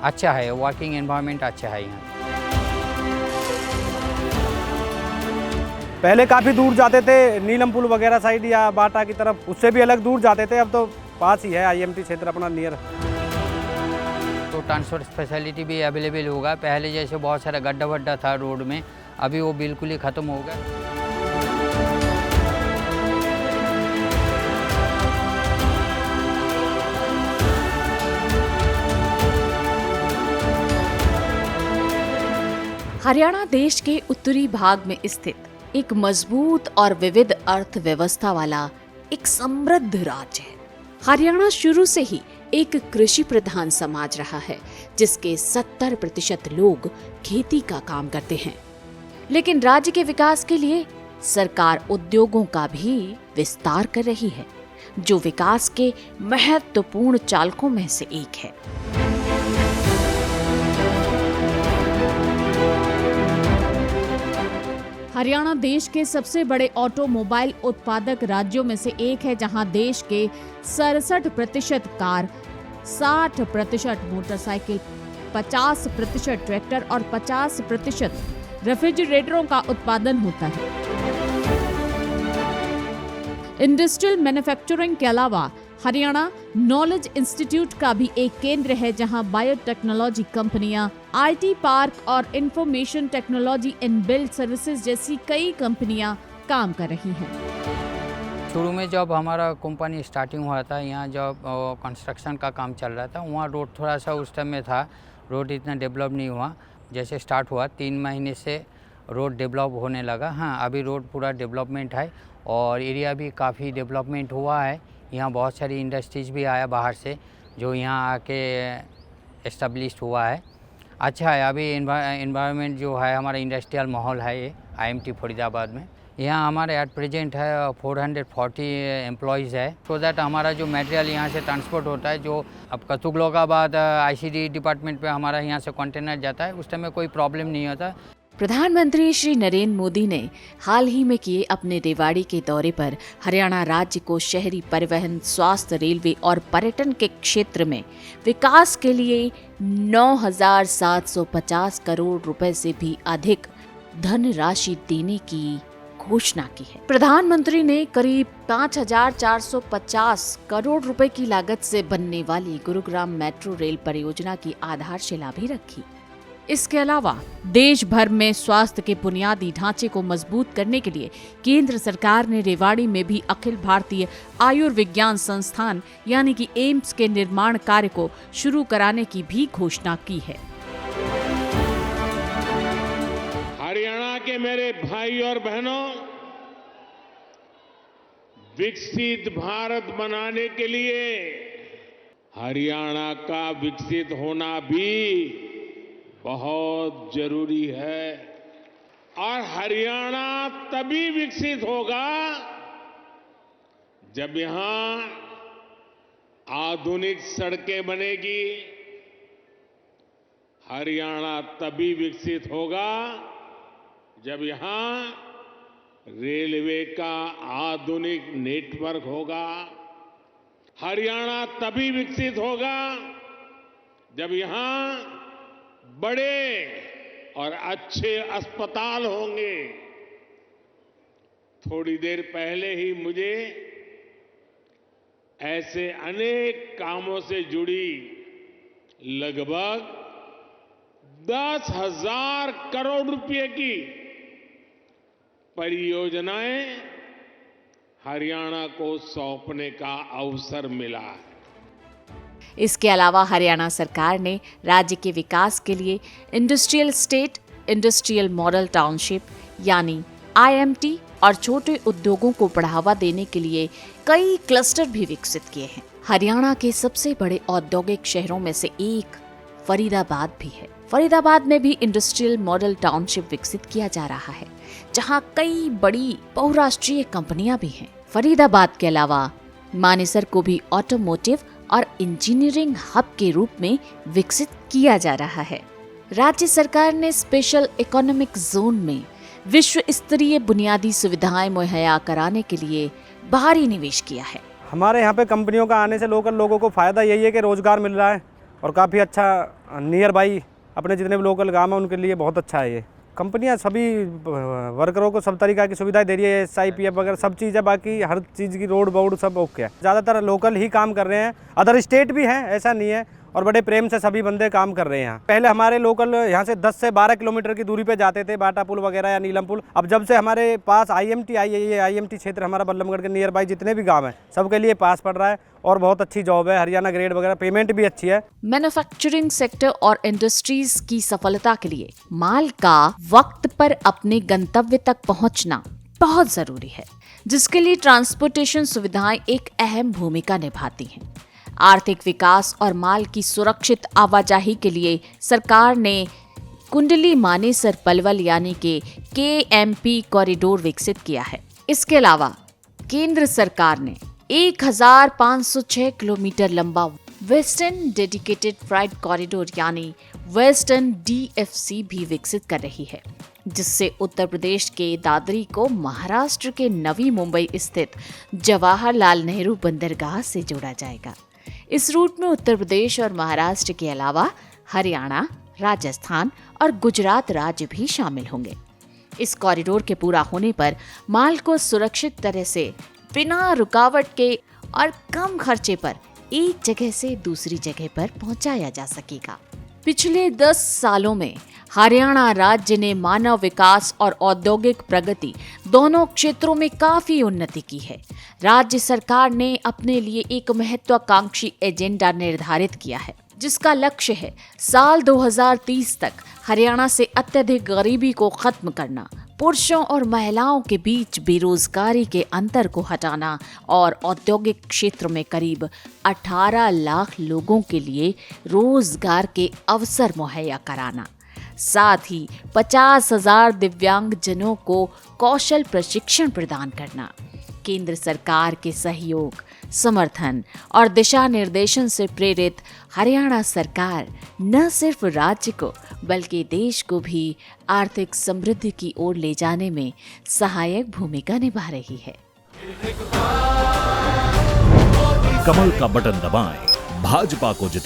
अच्छा है, working environment अच्छा है यहाँ। पहले काफ़ी दूर जाते थे, नीलम पुल वगैरह साइड या बाटा की तरफ, उससे भी अलग दूर जाते थे। अब तो पास ही है आईएमटी क्षेत्र अपना नियर। तो ट्रांसपोर्ट फैसिलिटी भी अवेलेबल होगा। पहले जैसे बहुत सारा गड्ढा वड्ढा था रोड में, अभी वो बिल्कुल ही ख़त्म हो गया। हरियाणा देश के उत्तरी भाग में स्थित एक मजबूत और विविध अर्थव्यवस्था वाला एक समृद्ध राज्य है। हरियाणा शुरू से ही एक कृषि प्रधान समाज रहा है, जिसके 70% लोग खेती का काम करते हैं। लेकिन राज्य के विकास के लिए सरकार उद्योगों का भी विस्तार कर रही है, जो विकास के महत्वपूर्ण चालकों में से एक है। हरियाणा देश के सबसे बड़े ऑटोमोबाइल उत्पादक राज्यों में से एक है, जहां देश के 67% कार, 60% मोटरसाइकिल, 50% ट्रैक्टर और 50% रेफ्रिजरेटरों का उत्पादन होता है। इंडस्ट्रियल मैन्युफैक्चरिंग के अलावा हरियाणा नॉलेज इंस्टीट्यूट का भी एक केंद्र है, जहां बायोटेक्नोलॉजी कंपनियां, आईटी पार्क और information technology in build services जैसी कई कंपनियां काम कर रही हैं। शुरू में जब हमारा कंपनी स्टार्टिंग हुआ था, यहाँ जब कंस्ट्रक्शन का काम चल रहा था, वहाँ रोड थोड़ा सा उस टाइम में था, रोड इतना डेवलप नहीं हुआ। जैसे स्टार्ट हुआ 3 महीने से रोड डेवलप होने लगा। हाँ, अभी रोड पूरा डेवलपमेंट है और एरिया भी काफ़ी डेवलपमेंट हुआ है। यहाँ बहुत सारी इंडस्ट्रीज़ भी आया बाहर से, जो यहाँ आके एस्टेब्लिश हुआ है। अच्छा है, अभी इन्वायरमेंट जो है हमारा इंडस्ट्रियल माहौल है ये आईएमटी फरीदाबाद में। यहाँ हमारे एट प्रेजेंट है 440 एम्प्लॉयज़ है। सो दैट हमारा जो मटेरियल यहाँ से ट्रांसपोर्ट होता है, जो अब कतुगलोकाबाद आईसीडी डिपार्टमेंट पे हमारा यहाँ से कंटेनर जाता है, उस टाइम में कोई प्रॉब्लम नहीं होता। प्रधानमंत्री श्री नरेंद्र मोदी ने हाल ही में किए अपने रेवाड़ी के दौरे पर हरियाणा राज्य को शहरी परिवहन, स्वास्थ्य, रेलवे और पर्यटन के क्षेत्र में विकास के लिए 9,750 करोड़ रुपए से भी अधिक धनराशि देने की घोषणा की है। प्रधानमंत्री ने करीब 5,450 करोड़ रुपए की लागत से बनने वाली गुरुग्राम मेट्रो रेल परियोजना की आधारशिला भी रखी। इसके अलावा देश भर में स्वास्थ्य के बुनियादी ढांचे को मजबूत करने के लिए केंद्र सरकार ने रेवाड़ी में भी अखिल भारतीय आयुर्विज्ञान संस्थान यानी कि एम्स के निर्माण कार्य को शुरू कराने की भी घोषणा की है। हरियाणा के मेरे भाई और बहनों, विकसित भारत बनाने के लिए हरियाणा का विकसित होना भी बहुत जरूरी है। और हरियाणा तभी विकसित होगा जब यहां आधुनिक सड़कें बनेगी। हरियाणा तभी विकसित होगा जब यहां रेलवे का आधुनिक नेटवर्क होगा। हरियाणा तभी विकसित होगा जब यहां बड़े और अच्छे अस्पताल होंगे। थोड़ी देर पहले ही मुझे ऐसे अनेक कामों से जुड़ी लगभग 10,000 करोड़ रुपए की परियोजनाएं हरियाणा को सौंपने का अवसर मिला है। इसके अलावा हरियाणा सरकार ने राज्य के विकास के लिए industrial state, industrial model township यानी आईएमटी और छोटे उद्योगों को बढ़ावा देने के लिए कई क्लस्टर भी विकसित किए हैं। हरियाणा के सबसे बड़े औद्योगिक शहरों में से एक फरीदाबाद भी है। फरीदाबाद में भी इंडस्ट्रियल मॉडल टाउनशिप विकसित किया जा रहा है, जहां कई बड़ी बहुराष्ट्रीय कंपनियां भी हैं। फरीदाबाद के अलावा मानेसर को भी ऑटोमोटिव और इंजीनियरिंग हब के रूप में विकसित किया जा रहा है। राज्य सरकार ने स्पेशल इकोनॉमिक जोन में विश्व स्तरीय बुनियादी सुविधाएं मुहैया कराने के लिए भारी निवेश किया है। हमारे यहाँ पे कंपनियों का आने से लोकल लोगों को फ़ायदा यही है कि रोज़गार मिल रहा है और काफ़ी अच्छा नियर बाई अपने जितने भी लोकल गांव हैं उनके लिए बहुत अच्छा है ये। कंपनियां सभी वर्करों को सब तरीक़ा की सुविधाएं दे रही है, SIPF वगैरह सब चीज़ है, बाकी हर चीज़ की रोड बोर्ड सब ओके है। ज़्यादातर लोकल ही काम कर रहे हैं, अदर स्टेट भी हैं, ऐसा नहीं है, और बड़े प्रेम से सभी बंदे काम कर रहे हैं यहाँ। पहले हमारे लोकल यहाँ से 10 से 12 किलोमीटर की दूरी पे जाते थे, बाटा पुल वगैरह या नीलम पुल। अब जब से हमारे पास IMT आई है, ये IMT क्षेत्र हमारा बल्लभगढ़ के नियर बाई जितने भी गांव हैं सबके लिए पास पड़ रहा है, और बहुत अच्छी जॉब है, हरियाणा ग्रेड वगैरह, पेमेंट भी अच्छी है। मैन्युफैक्चरिंग सेक्टर और इंडस्ट्रीज की सफलता के लिए माल का वक्त पर अपने गंतव्य तक पहुंचना बहुत जरूरी है, जिसके लिए ट्रांसपोर्टेशन सुविधाएं एक अहम भूमिका निभाती हैं। आर्थिक विकास और माल की सुरक्षित आवाजाही के लिए सरकार ने कुंडली मानेसर पलवल यानी कि KMP कॉरिडोर विकसित किया है। इसके अलावा केंद्र सरकार ने 1506 किलोमीटर लंबा वेस्टर्न डेडिकेटेड फ्राइट कॉरिडोर यानी वेस्टर्न DFC भी विकसित कर रही है, जिससे उत्तर प्रदेश के दादरी को महाराष्ट्र के नवी मुंबई स्थित जवाहरलाल नेहरू बंदरगाह से जोड़ा जाएगा। इस रूट में उत्तर प्रदेश और महाराष्ट्र के अलावा हरियाणा, राजस्थान और गुजरात राज्य भी शामिल होंगे। इस कॉरिडोर के पूरा होने पर माल को सुरक्षित तरह से बिना रुकावट के और कम खर्चे पर एक जगह से दूसरी जगह पर पहुंचाया जा सकेगा। पिछले 10 सालों में हरियाणा राज्य ने मानव विकास और औद्योगिक प्रगति दोनों क्षेत्रों में काफी उन्नति की है। राज्य सरकार ने अपने लिए एक महत्वाकांक्षी एजेंडा निर्धारित किया है, जिसका लक्ष्य है साल 2030 तक हरियाणा से अत्यधिक गरीबी को खत्म करना, पुरुषों और महिलाओं के बीच बेरोजगारी के अंतर को हटाना और औद्योगिक क्षेत्र में करीब 18 लाख लोगों के लिए रोजगार के अवसर मुहैया कराना। साथ ही 50,000 दिव्यांग जनों को कौशल प्रशिक्षण प्रदान करना। केंद्र सरकार के सहयोग, समर्थन और दिशा निर्देशन से प्रेरित हरियाणा सरकार न सिर्फ राज्य को बल्कि देश को भी आर्थिक समृद्धि की ओर ले जाने में सहायक भूमिका निभा रही है। कमल का बटन दबाएं, भाजपा को जिताएं।